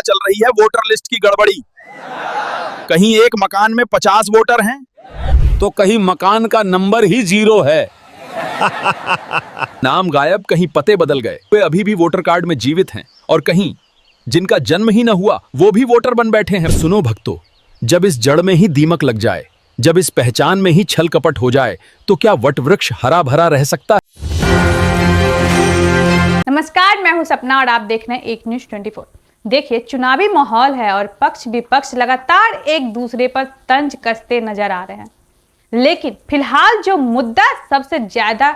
चल रही है वोटर लिस्ट की गड़बड़ी। कहीं एक मकान में 50 वोटर हैं तो कहीं मकान का नंबर ही 0 है। नाम गायब, कहीं पते बदल गए, वे अभी भी वोटर कार्ड में जीवित हैं और कहीं जिनका जन्म ही न हुआ वो भी वोटर बन बैठे हैं। सुनो भक्तों, जब इस जड़ में ही दीमक लग जाए, जब इस पहचान में ही छल कपट हो जाए, तो क्या वटवृक्ष हरा भरा रह सकता है? नमस्कार, मैं हूं सपना और आप देख रहे हैं एक न्यूज़ 24। देखिए, चुनावी माहौल है और पक्ष विपक्ष लगातार एक दूसरे पर तंज कसते नजर आ रहे हैं। लेकिन फिलहाल जो मुद्दा सबसे ज्यादा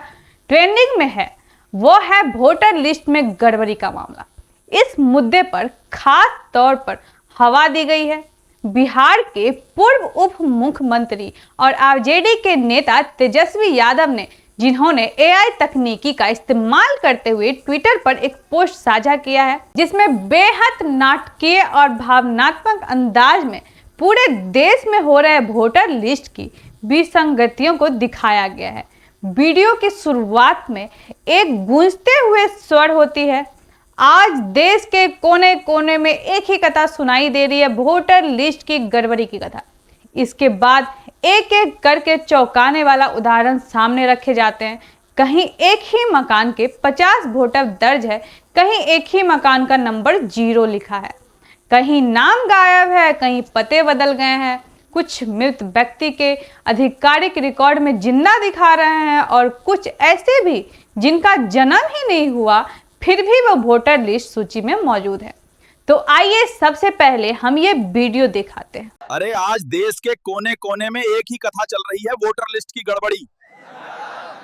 ट्रेंडिंग में है वो है वोटर लिस्ट में गड़बड़ी का मामला। इस मुद्दे पर खास तौर पर हवा दी गई है बिहार के पूर्व उप मुख्यमंत्री और आरजेडी के नेता तेजस्वी यादव ने, जिन्होंने एआई तकनीकी का इस्तेमाल करते हुए ट्विटर पर एक पोस्ट साझा किया है, जिसमें बेहद नाटकीय और भावनात्मक अंदाज में पूरे देश में हो रहे वोटर लिस्ट की विसंगतियों को दिखाया गया है। वीडियो की शुरुआत में एक गूंजते हुए स्वर होती है। आज देश के कोने कोने में एक ही कथा सुनाई दे रही है, वोटर लिस्ट की गड़बड़ी की कथा। इसके बाद एक एक करके चौंकाने वाला उदाहरण सामने रखे जाते हैं। कहीं एक ही मकान के 50 वोटर दर्ज है, कहीं एक ही मकान का नंबर 0 लिखा है, कहीं नाम गायब है, कहीं पते बदल गए हैं, कुछ मृत व्यक्ति के आधिकारिक रिकॉर्ड में जिंदा दिखा रहे हैं और कुछ ऐसे भी जिनका जन्म ही नहीं हुआ फिर भी वो वोटर लिस्ट सूची में मौजूद है। तो आइए सबसे पहले हम ये वीडियो दिखाते हैं। अरे आज देश के कोने कोने में एक ही कथा चल रही है वोटर लिस्ट की गड़बड़ी।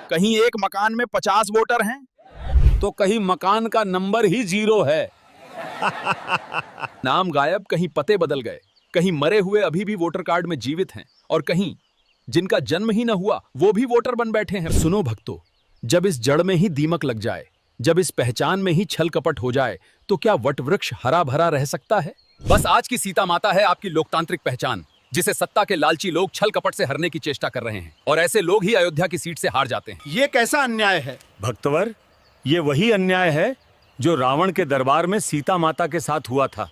कहीं एक मकान में 50 वोटर हैं तो कहीं मकान का नंबर ही 0 है। नाम गायब, कहीं पते बदल गए, कहीं मरे हुए अभी भी वोटर कार्ड में जीवित हैं और कहीं जिनका जन्म ही न हुआ वो भी वोटर बन बैठे हैं। सुनो भक्तों, जब इस जड़ में ही दीमक लग जाए, जब इस पहचान में ही छल कपट हो जाए, तो क्या वटवृक्ष हरा भरा रह सकता है? बस आज की सीता माता है आपकी लोकतांत्रिक पहचान, जिसे सत्ता के लालची लोग छल कपट से हरने की चेष्टा कर रहे हैं और ऐसे लोग ही अयोध्या की सीट से हार जाते हैं। ये कैसा अन्याय है भक्तवर? ये वही अन्याय है जो रावण के दरबार में सीता माता के साथ हुआ था।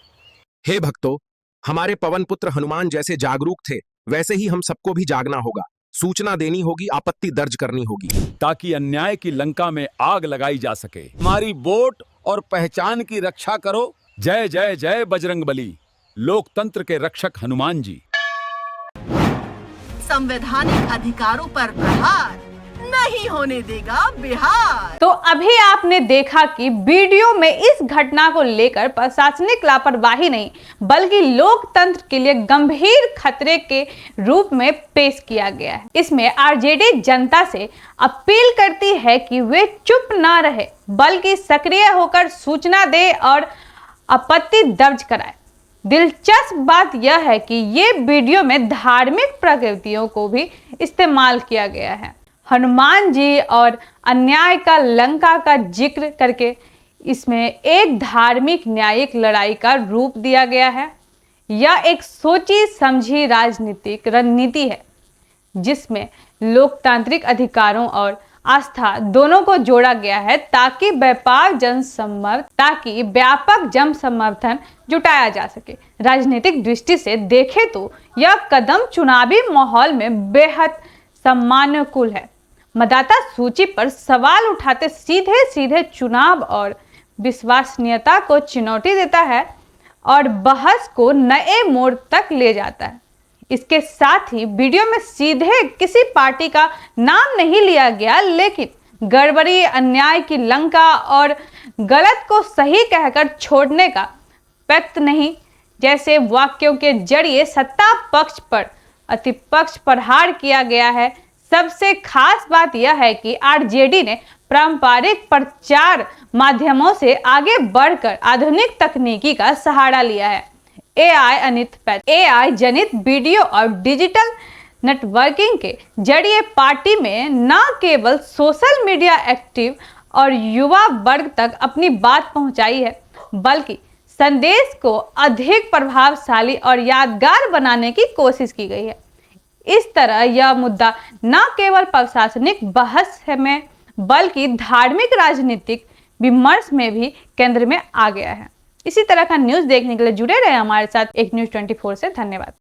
हे भक्तों, हमारे पवन पुत्र हनुमान जैसे जागरूक थे, वैसे ही हम सबको भी जागना होगा, सूचना देनी होगी, आपत्ति दर्ज करनी होगी, ताकि अन्याय की लंका में आग लगाई जा सके। हमारी वोट और पहचान की रक्षा करो। जय जय जय बजरंगबली, लोकतंत्र के रक्षक हनुमान जी। संवैधानिक अधिकारों पर प्रहार नहीं होने देगा बिहार। तो अभी आपने देखा कि वीडियो में इस घटना को लेकर प्रशासनिक लापरवाही नहीं बल्कि लोकतंत्र के लिए गंभीर खतरे के रूप में पेश किया गया है। इसमें आरजेडी जनता से अपील करती है कि वे चुप ना रहे बल्कि सक्रिय होकर सूचना दे और आपत्ति दर्ज कराए। दिलचस्प बात यह है कि ये वीडियो में धार्मिक प्रकृतियों को भी इस्तेमाल किया गया है। हनुमान जी और अन्याय का लंका का जिक्र करके इसमें एक धार्मिक न्यायिक लड़ाई का रूप दिया गया है। यह एक सोची समझी राजनीतिक रणनीति है जिसमें लोकतांत्रिक अधिकारों और आस्था दोनों को जोड़ा गया है ताकि व्यापक जन समर्थन जुटाया जा सके। राजनीतिक दृष्टि से देखें तो यह कदम चुनावी माहौल में बेहद सम्मानानुकूल है। मतदाता सूची पर सवाल उठाते सीधे सीधे चुनाव और विश्वसनीयता को चुनौती देता है और बहस को नए मोड़ तक ले जाता है। इसके साथ ही वीडियो में सीधे किसी पार्टी का नाम नहीं लिया गया, लेकिन गड़बड़ी, अन्याय की लंका और गलत को सही कहकर छोड़ने का व्यक्त नहीं जैसे वाक्यों के जरिए सत्ता पक्ष पर प्रतिपक्ष प्रहार किया गया है। सबसे खास बात यह है कि आरजेडी ने पारंपरिक प्रचार माध्यमों से आगे बढ़कर आधुनिक तकनीकी का सहारा लिया है। एआई जनित वीडियो और डिजिटल नेटवर्किंग के जरिए पार्टी में न केवल सोशल मीडिया एक्टिव और युवा वर्ग तक अपनी बात पहुंचाई है बल्कि संदेश को अधिक प्रभावशाली और यादगार बनाने की कोशिश की गई है। इस तरह यह मुद्दा न केवल प्रशासनिक बहस में बल्कि धार्मिक राजनीतिक विमर्श में भी केंद्र में आ गया है। इसी तरह का न्यूज देखने के लिए जुड़े रहे हमारे साथ एक न्यूज 24 से। धन्यवाद।